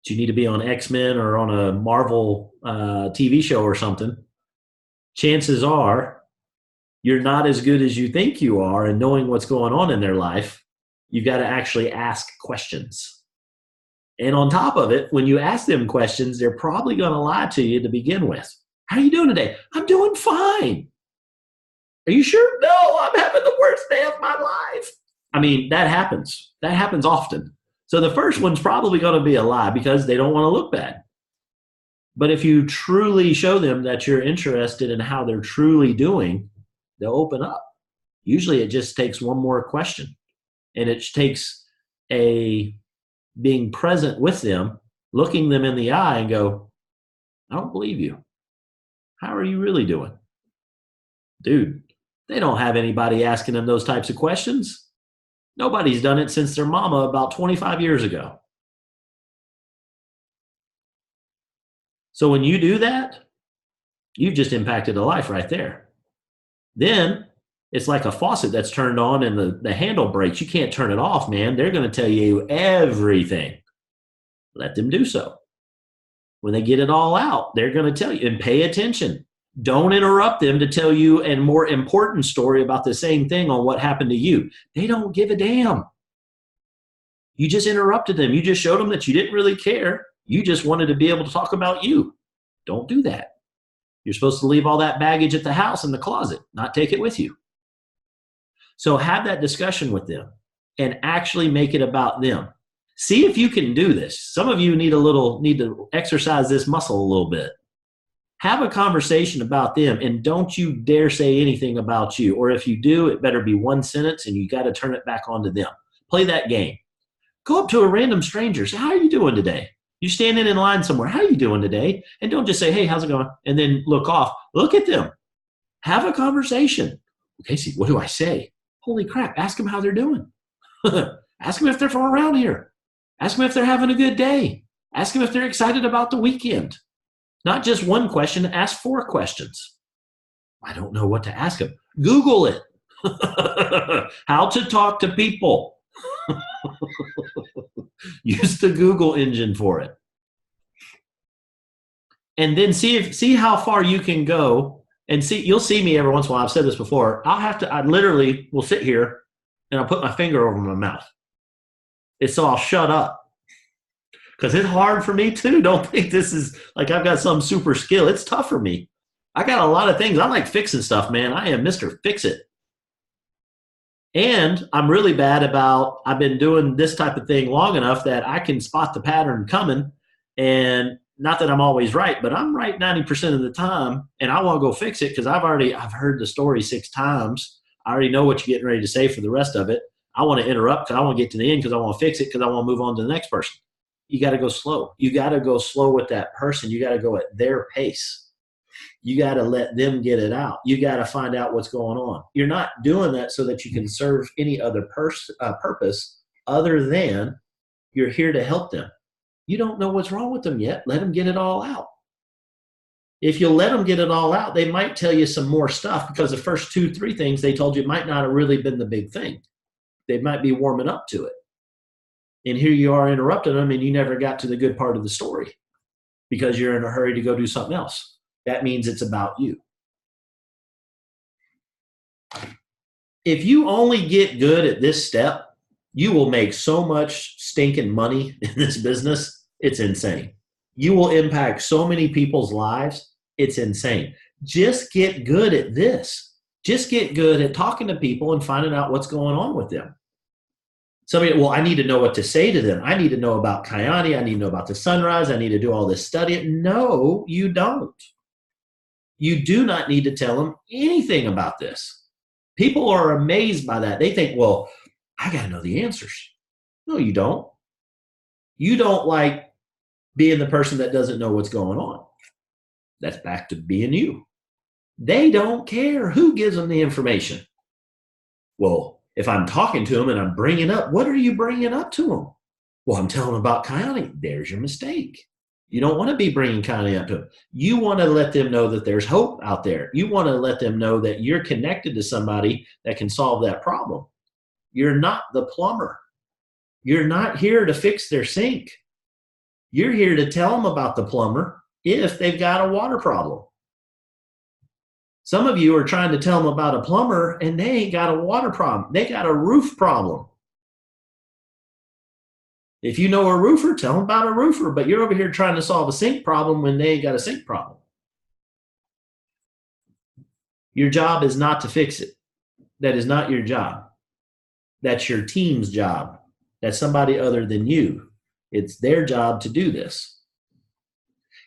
that you need to be on X-Men or on a Marvel TV show or something, chances are you're not as good as you think you are in knowing what's going on in their life. You've got to actually ask questions. And on top of it, when you ask them questions, they're probably going to lie to you to begin with. How are you doing today? I'm doing fine. Are you sure? No, I'm having the worst day of my life. I mean, that happens. That happens often. So the first one's probably going to be a lie because they don't want to look bad. But if you truly show them that you're interested in how they're truly doing, they'll open up. Usually it just takes one more question. And it takes a being present with them, looking them in the eye and go, I don't believe you. How are you really doing? Dude, they don't have anybody asking them those types of questions. Nobody's done it since their mama about 25 years ago. So when you do that, you've just impacted a life right there. Then it's like a faucet that's turned on and the handle breaks. You can't turn it off, man. They're going to tell you everything. Let them do so. When they get it all out, they're going to tell you, and pay attention. Don't interrupt them to tell you a more important story about the same thing on what happened to you. They don't give a damn. You just interrupted them. You just showed them that you didn't really care. You just wanted to be able to talk about you. Don't do that. You're supposed to leave all that baggage at the house in the closet, not take it with you. So have that discussion with them and actually make it about them. See if you can do this. Some of you need to exercise this muscle a little bit. Have a conversation about them, and don't you dare say anything about you. Or if you do, it better be one sentence and you got to turn it back onto them. Play that game. Go up to a random stranger. Say, how are you doing today? You're standing in line somewhere. How are you doing today? And don't just say, hey, how's it going? And then look off. Look at them. Have a conversation. Okay, see, what do I say? Holy crap, ask them how they're doing. Ask them if they're from around here. Ask them if they're having a good day. Ask them if they're excited about the weekend. Not just one question, ask 4 questions. I don't know what to ask them. Google it. How to talk to people. Use the Google engine for it. And then see how far you can go. And you'll see me every once in a while. I've said this before. I literally will sit here and I'll put my finger over my mouth. So I'll shut up. Because it's hard for me too. Don't think this is like I've got some super skill. It's tough for me. I got a lot of things. I like fixing stuff, man. I am Mr. Fix-It. And I'm really bad about, I've been doing this type of thing long enough that I can spot the pattern coming. And not that I'm always right, but I'm right 90% of the time. And I want to go fix it because I've heard the story 6 times. I already know what you're getting ready to say for the rest of it. I want to interrupt because I want to get to the end because I want to fix it because I want to move on to the next person. You got to go slow. You got to go slow with that person. You got to go at their pace. You got to let them get it out. You got to find out what's going on. You're not doing that so that you can serve any other purpose other than you're here to help them. You don't know what's wrong with them yet. Let them get it all out. If you'll let them get it all out, they might tell you some more stuff because the first 2, 3 things they told you might not have really been the big thing. They might be warming up to it. And here you are interrupting them, and you never got to the good part of the story because you're in a hurry to go do something else. That means it's about you. If you only get good at this step, you will make so much stinking money in this business. It's insane. You will impact so many people's lives. It's insane. Just get good at this. Just get good at talking to people and finding out what's going on with them. Somebody, well, I need to know what to say to them. I need to know about Kyani. I need to know about the sunrise. I need to do all this study. No, you don't. You do not need to tell them anything about this. People are amazed by that. They think, well, I got to know the answers. No, you don't. You don't like being the person that doesn't know what's going on. That's back to being you. They don't care who gives them the information. Well, if I'm talking to them and I'm bringing up, what are you bringing up to them? Well, I'm telling them about Kyani. There's your mistake. You don't want to be bringing Kyani up to them. You want to let them know that there's hope out there. You want to let them know that you're connected to somebody that can solve that problem. You're not the plumber. You're not here to fix their sink. You're here to tell them about the plumber if they've got a water problem. Some of you are trying to tell them about a plumber and they ain't got a water problem. They got a roof problem. If you know a roofer, tell them about a roofer, but you're over here trying to solve a sink problem when they ain't got a sink problem. Your job is not to fix it. That is not your job. That's your team's job. That's somebody other than you. It's their job to do this.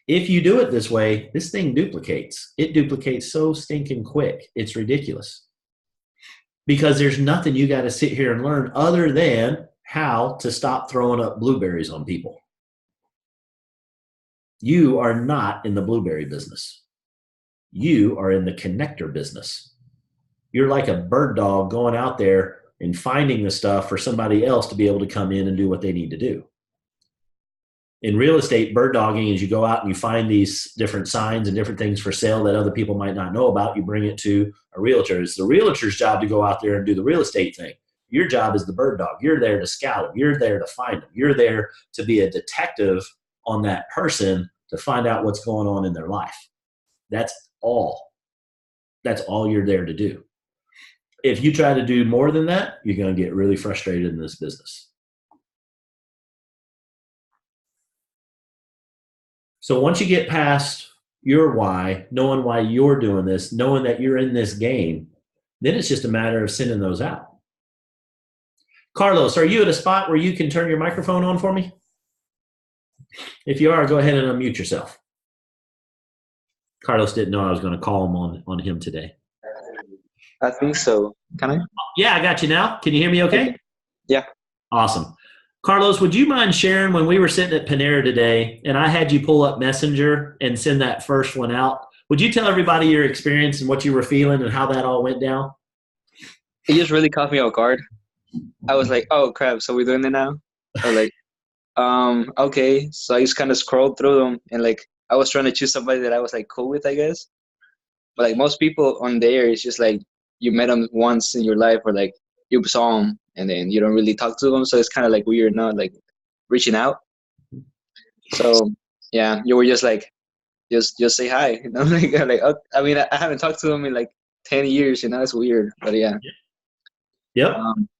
If you do it this way, this thing duplicates. It duplicates so stinking quick. It's ridiculous. Because there's nothing you got to sit here and learn other than how to stop throwing up blueberries on people. You are not in the blueberry business. You are in the connector business. You're like a bird dog going out there and finding the stuff for somebody else to be able to come in and do what they need to do. In real estate, bird dogging is you go out and you find these different signs and different things for sale that other people might not know about. You bring it to a realtor. It's the realtor's job to go out there and do the real estate thing. Your job is the bird dog. You're there to scout them. You're there to find them. You're there to be a detective on that person to find out what's going on in their life. That's all. That's all you're there to do. If you try to do more than that, you're going to get really frustrated in this business. So once you get past your why, knowing why you're doing this, knowing that you're in this game, then it's just a matter of sending those out. Carlos, are you at a spot where you can turn your microphone on for me? If you are, go ahead and unmute yourself. Carlos didn't know I was going to call him on him today. I think so. Can I? Yeah, I got you now. Can you hear me okay? Yeah. Awesome. Carlos, would you mind sharing when we were sitting at Panera today and I had you pull up Messenger and send that first one out? Would you tell everybody your experience and what you were feeling and how that all went down? It just really caught me off guard. I was like, oh, crap, so we're doing it now? I was like, okay. So I just kind of scrolled through them and, like, I was trying to choose somebody that I was, like, cool with, I guess. But, like, most people on there, it's just, like, you met them once in your life or, like, you saw them and then you don't really talk to them. So it's kind of, like, weird, not, like, reaching out. So, yeah, you were just, like, just say hi. You know? like, I mean, I haven't talked to them in, like, 10 years. You know, it's weird. But, yeah. Yep.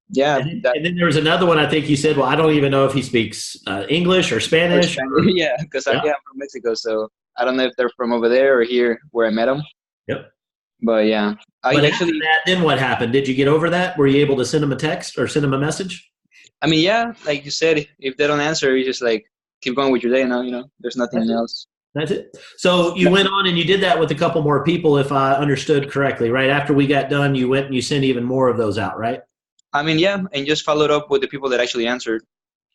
Yeah. And then there was another one I think you said, well, I don't even know if he speaks English or Spanish. Yeah, because I'm from Mexico, so I don't know if they're from over there or here where I met them. Yep. But yeah. Then what happened? Did you get over that? Were you able to send them a text or send them a message? I mean, yeah, like you said, if they don't answer, you just like keep going with your day now, you know, there's nothing else. That's it. So you went on and you did that with a couple more people, if I understood correctly, right? After we got done, you went and you sent even more of those out, right? I mean, yeah, and just followed up with the people that actually answered.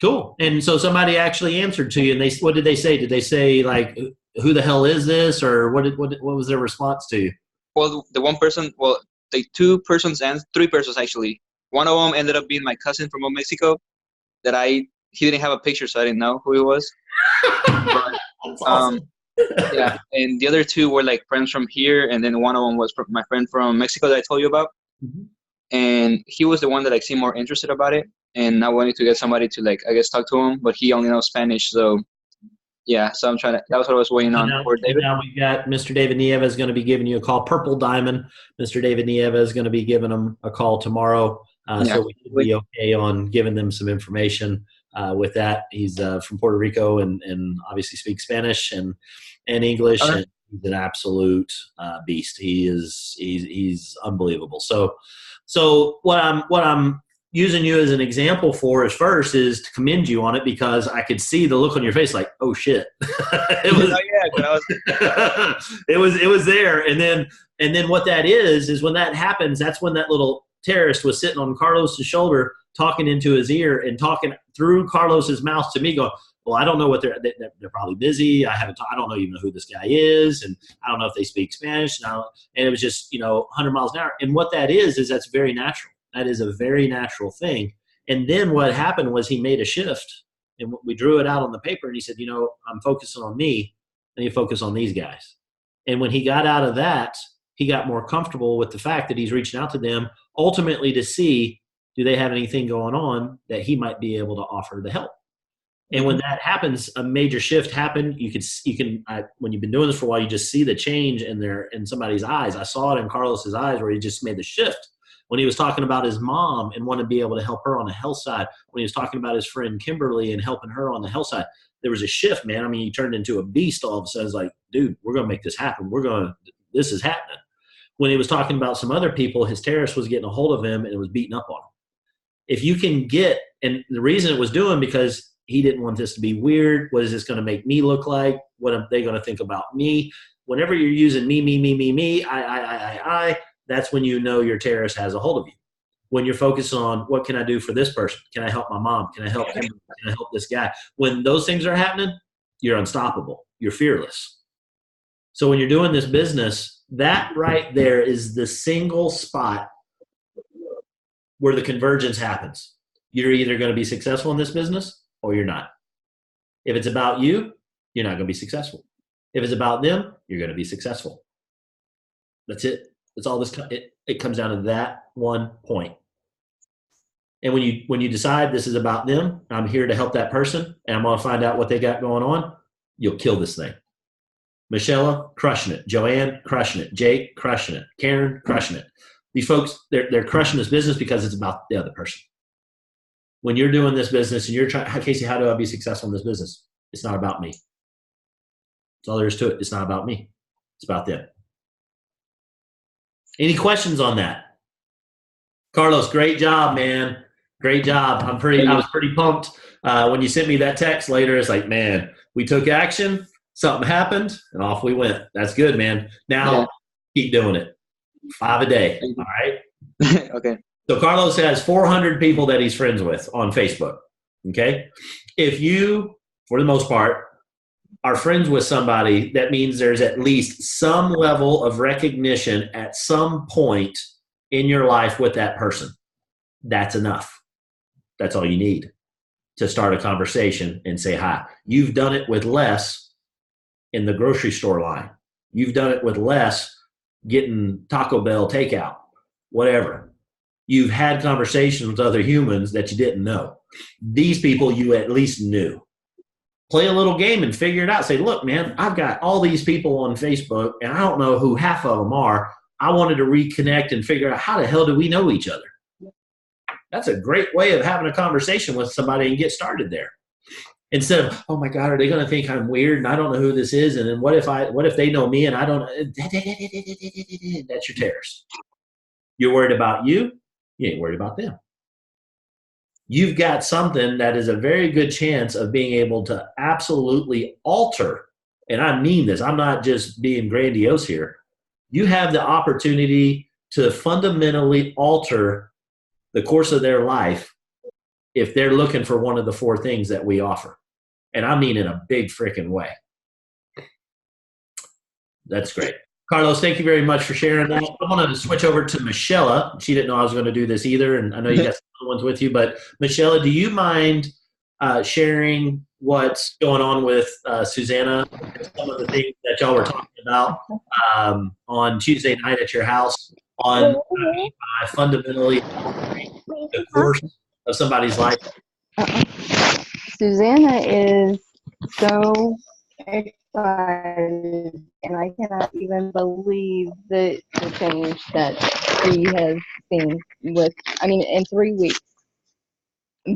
Cool. And so somebody actually answered to you, and what did they say? Did they say like, "Who the hell is this?" or what was their response to you? Well, the one person, the three persons actually. One of them ended up being my cousin from Mexico. He didn't have a picture, so I didn't know who he was. But, awesome. Yeah, and the other two were like friends from here, and then one of them was my friend from Mexico that I told you about. Mm-hmm. And he was the one that seemed more interested about it. and I wanted to get somebody to like, I guess, talk to him, but he only knows Spanish. So yeah, so I'm trying to, that was what I was waiting on for David. Now we've got Mr. David Nieves going to be giving you a call. Purple Diamond. Mr. David Nieves is going to be giving them a call tomorrow. So we should be okay on giving them some information with that. He's from Puerto Rico and obviously speaks Spanish and English. Okay. And he's an absolute beast. He's unbelievable. So what I'm using you as an example for is first is to commend you on it, because I could see the look on your face like, oh shit. It was there. And then what that is when that happens, that's when that little terrorist was sitting on Carlos's shoulder, talking into his ear and talking through Carlos's mouth to me, going, well, I don't know what they're probably busy. I don't even know who this guy is. And I don't know if they speak Spanish. And it was just, 100 miles an hour. And what that is that's very natural. That is a very natural thing. And then what happened was he made a shift, and we drew it out on the paper, and he said, I'm focusing on me, and you focus on these guys. And when he got out of that, he got more comfortable with the fact that he's reaching out to them ultimately to see, do they have anything going on that he might be able to offer to help? And when that happens, a major shift happened. When you've been doing this for a while, you just see the change in somebody's eyes. I saw it in Carlos's eyes where he just made the shift. When he was talking about his mom and wanted to be able to help her on the health side, when he was talking about his friend Kimberly and helping her on the health side, there was a shift, man. I mean, he turned into a beast all of a sudden. It's like, dude, we're going to make this happen. This is happening. When he was talking about some other people, his terrorist was getting a hold of him and it was beating up on him. If you can and the reason it was doing, because he didn't want this to be weird. What is this going to make me look like? What are they going to think about me? Whenever you're using me, I, that's when your terrorist has a hold of you. When you're focused on, what can I do for this person? Can I help my mom? Can I help him? Can I help this guy? When those things are happening, you're unstoppable. You're fearless. So when you're doing this business, that right there is the single spot where the convergence happens. You're either going to be successful in this business or you're not. If it's about you, you're not going to be successful. If it's about them, you're going to be successful. That's it. That's all this. It comes down to that one point. And when you decide this is about them, I'm here to help that person, and I'm going to find out what they got going on, you'll kill this thing. Michelle, crushing it. Joanne, crushing it. Jake, crushing it. Karen, crushing it. These folks, they're crushing this business because it's about the other person. When you're doing this business and you're trying, Casey, how do I be successful in this business? It's not about me. That's all there is to it. It's not about me. It's about them. Any questions on that? Carlos, great job, man. Great job. I was pretty pumped when you sent me that text later. It's like, man, we took action, something happened, and off we went. That's good, man. Now keep doing it. 5 a day. All right? Okay. So Carlos has 400 people that he's friends with on Facebook. Okay? If you, for the most part, are friends with somebody, that means there's at least some level of recognition at some point in your life with that person. That's enough. That's all you need to start a conversation and say hi. You've done it with less in the grocery store line. You've done it with less getting Taco Bell takeout, whatever. You've had conversations with other humans that you didn't know. These people you at least knew. Play a little game and figure it out. Say, look, man, I've got all these people on Facebook, and I don't know who half of them are. I wanted to reconnect and figure out, how the hell do we know each other? That's a great way of having a conversation with somebody and get started there. Instead of, oh my God, are they going to think I'm weird and I don't know who this is? And then what if they know me and I don't? That's your terrorist. You're worried about you. You ain't worried about them. You've got something that is a very good chance of being able to absolutely alter. And I mean this. I'm not just being grandiose here. You have the opportunity to fundamentally alter the course of their life if they're looking for one of the 4 things that we offer. And I mean in a big freaking way. That's great. Carlos, thank you very much for sharing that. I wanted to switch over to Michelle. She didn't know I was going to do this either, and I know you got some other ones with you. But Michelle, do you mind sharing what's going on with Susanna and some of the things that y'all were talking about on Tuesday night at your house on fundamentally altering the course of somebody's life? Uh-uh. Susanna is so excited, and I cannot even believe the change that she has seen with, I mean, in 3 weeks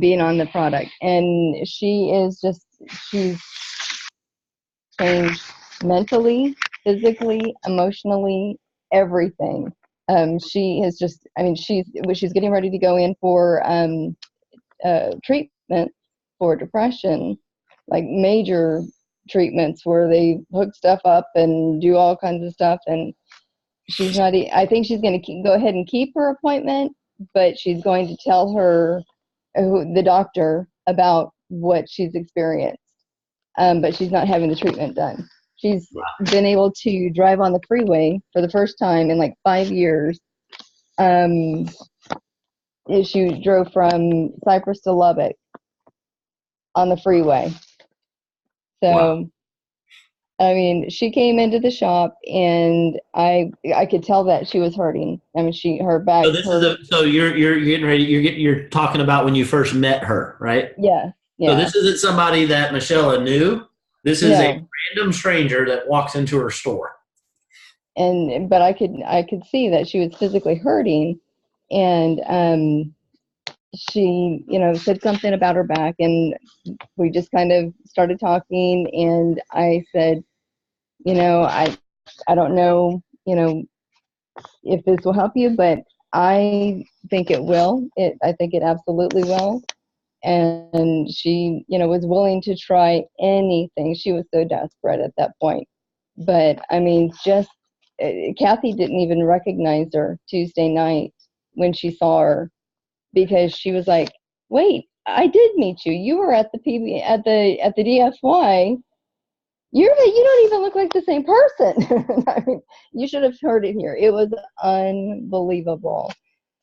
being on the product. And she's changed mentally, physically, emotionally, everything. She has just, I mean, she's getting ready to go in for treatment for depression, like major treatments where they hook stuff up and do all kinds of stuff. And she's not, I think she's going to go ahead and keep her appointment, but she's going to tell her, the doctor, about what she's experienced. But she's not having the treatment done. She's been able to drive on the freeway for the first time in like 5 years. She drove from Cypress to Lubbock on the freeway. So, wow. I mean, she came into the shop, and I could tell that she was hurting. I mean, her back. So you're getting ready. You're talking about when you first met her, right? Yeah. Yeah. So this isn't somebody that Michelle knew. This is a random stranger that walks into her store. But I could see that she was physically hurting, and she, said something about her back, and we just kind of started talking, and I said, I don't know, if this will help you, but I think it will. I think it absolutely will. And she, was willing to try anything. She was so desperate at that point. But I mean, Kathy didn't even recognize her Tuesday night when she saw her, because she was like, "Wait, I did meet you. You were at the at the DFY. You don't even look like the same person." I mean, you should have heard it here. It was unbelievable.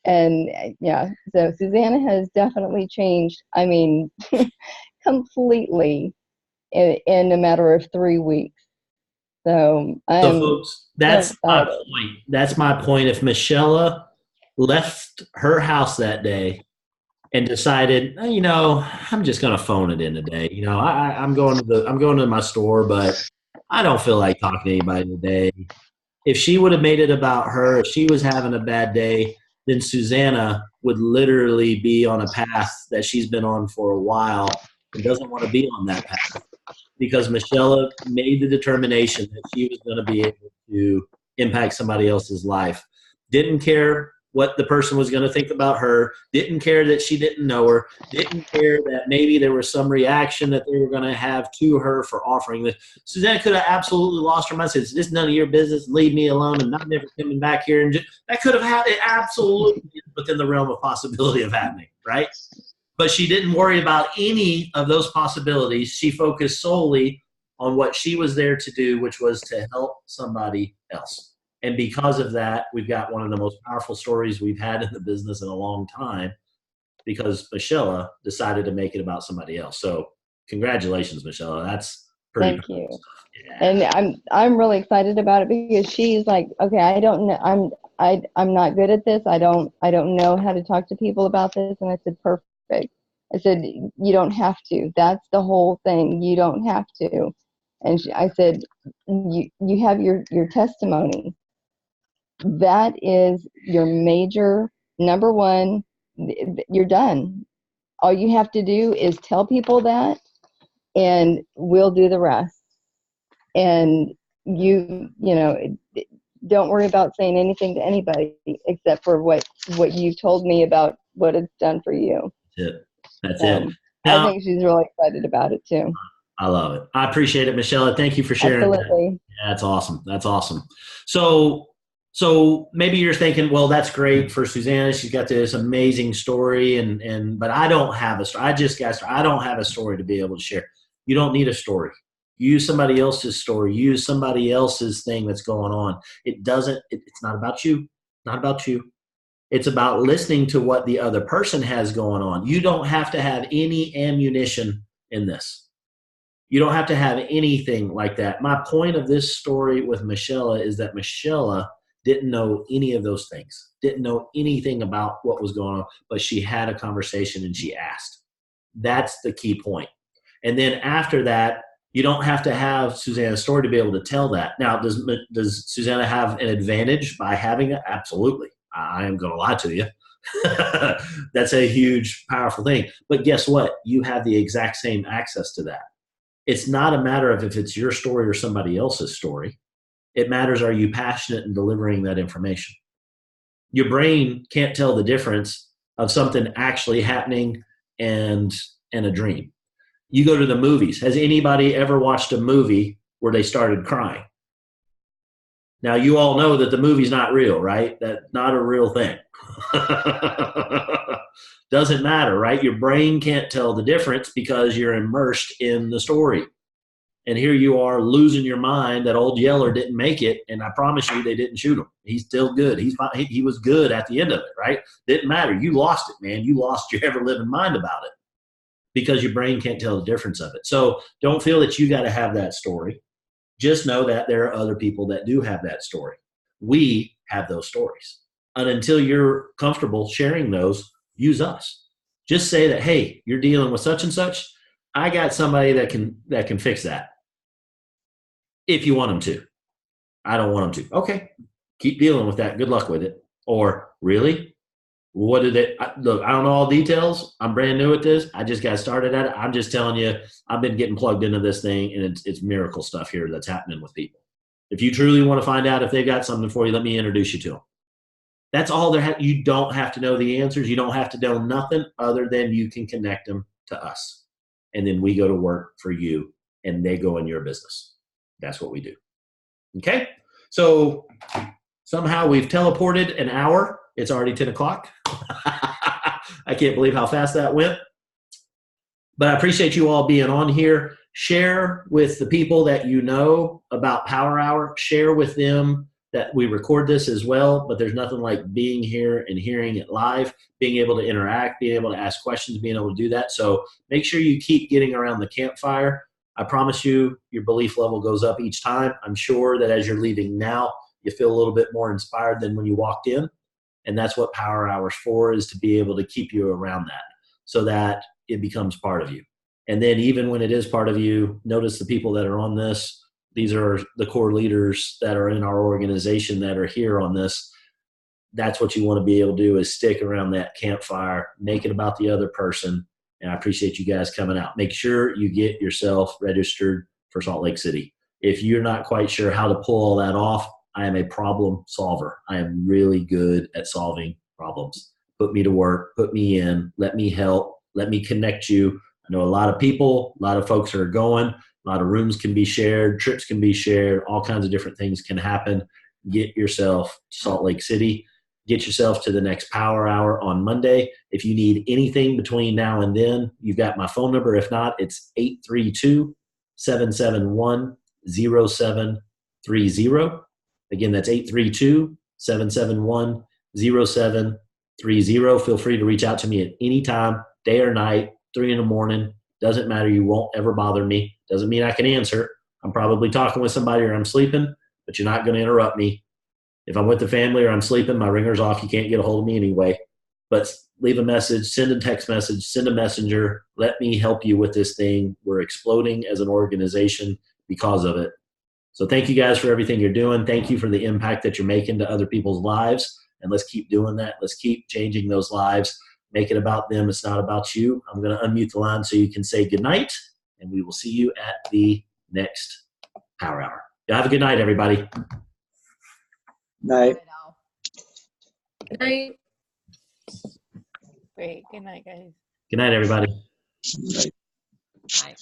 And yeah, so Susanna has definitely changed. I mean, completely in a matter of 3 weeks. So folks, that's my point. That's my point. If Michelle left her house that day and decided, I'm just going to phone it in today. I'm going to my store, but I don't feel like talking to anybody today. If she would have made it about her, if she was having a bad day, then Susanna would literally be on a path that she's been on for a while and doesn't want to be on that path, because Michelle made the determination that she was going to be able to impact somebody else's life. Didn't care what the person was going to think about her, didn't care that she didn't know her, didn't care that maybe there was some reaction that they were going to have to her for offering this. Susanna could have absolutely lost her mind, said, "This is none of your business, leave me alone, and I'm never coming back here." And that could have happened, absolutely within the realm of possibility of happening, right? But she didn't worry about any of those possibilities. She focused solely on what she was there to do, which was to help somebody else. And because of that, we've got one of the most powerful stories we've had in the business in a long time, because Michelle decided to make it about somebody else. So congratulations, Michelle. That's pretty Thank you. Yeah. And I'm really excited about it, because she's like, okay, I don't know, I'm not good at this. I don't know how to talk to people about this. And I said, perfect. I said, you don't have to. That's the whole thing. You don't have to. And I said, you have your testimony. That is your major number one. You're done. All you have to do is tell people that, and we'll do the rest. And don't worry about saying anything to anybody except for what you've told me about what it's done for you. That's it. Now, I think she's really excited about it too. I love it. I appreciate it, Michelle. Thank you for sharing. Absolutely. That. Yeah, that's awesome. That's awesome. So maybe you're thinking, well, that's great for Susanna. She's got this amazing story, but I don't have a story. I don't have a story to be able to share. You don't need a story. Use somebody else's story. Use somebody else's thing that's going on. It's not about you. Not about you. It's about listening to what the other person has going on. You don't have to have any ammunition in this. You don't have to have anything like that. My point of this story with Michelle is that Michelle Didn't know any of those things. Didn't know anything about what was going on, but she had a conversation and she asked. That's the key point. And then after that, you don't have to have Susanna's story to be able to tell that. Now, does Susanna have an advantage by having it? Absolutely. I am going to lie to you. That's a huge, powerful thing. But guess what? You have the exact same access to that. It's not a matter of if it's your story or somebody else's story. It matters, are you passionate in delivering that information? Your brain can't tell the difference of something actually happening and a dream. You go to the movies. Has anybody ever watched a movie where they started crying? Now, you all know that the movie's not real, right? That's not a real thing. Doesn't matter, right? Your brain can't tell the difference because you're immersed in the story. And here you are losing your mind that old Yeller didn't make it, and I promise you they didn't shoot him. He's still good. He was good at the end of it, right? Didn't matter. You lost it, man. You lost your ever-living mind about it because your brain can't tell the difference of it. So don't feel that you got to have that story. Just know that there are other people that do have that story. We have those stories. And until you're comfortable sharing those, use us. Just say that, hey, you're dealing with such and such. I got somebody that can fix that. If you want them to. I don't want them to. Okay, keep dealing with that. Good luck with it. Or, really? What did it? Look, I don't know all details. I'm brand new at this. I just got started at it. I'm just telling you, I've been getting plugged into this thing, and it's miracle stuff here that's happening with people. If you truly want to find out if they've got something for you, let me introduce you to them. That's all there. You don't have to know the answers. You don't have to know nothing other than you can connect them to us. And then we go to work for you, and they go in your business. That's what we do. Okay? So somehow we've teleported an hour. It's already 10 o'clock. I can't believe how fast that went. But I appreciate you all being on here. Share with the people that you know about Power Hour. Share with them that we record this as well, but there's nothing like being here and hearing it live, being able to interact, being able to ask questions, being able to do that. So make sure you keep getting around the campfire. I promise you, your belief level goes up each time. I'm sure that as you're leaving now, you feel a little bit more inspired than when you walked in. And that's what Power Hour's for, is to be able to keep you around that so that it becomes part of you. And then even when it is part of you, notice the people that are on this. These are the core leaders that are in our organization that are here on this. That's what you want to be able to do, is stick around that campfire, make it about the other person. And I appreciate you guys coming out. Make sure you get yourself registered for Salt Lake City. If you're not quite sure how to pull all that off, I am a problem solver. I am really good at solving problems. Put me to work, put me in, let me help, let me connect you. I know a lot of people, a lot of folks are going, a lot of rooms can be shared, trips can be shared, all kinds of different things can happen. Get yourself to Salt Lake City. Get yourself to the next Power Hour on Monday. If you need anything between now and then, you've got my phone number. If not, it's 832-771-0730. Again, that's 832-771-0730. Feel free to reach out to me at any time, day or night, 3 in the morning. Doesn't matter. You won't ever bother me. Doesn't mean I can answer. I'm probably talking with somebody or I'm sleeping, but you're not going to interrupt me. If I'm with the family or I'm sleeping, my ringer's off. You can't get a hold of me anyway. But leave a message, send a text message, send a messenger. Let me help you with this thing. We're exploding as an organization because of it. So thank you guys for everything you're doing. Thank you for the impact that you're making to other people's lives. And let's keep doing that. Let's keep changing those lives. Make it about them. It's not about you. I'm going to unmute the line so you can say goodnight. And we will see you at the next Power Hour. Have a good night, everybody. Night. Good night. Great. Good night, guys. Good night, everybody. Bye.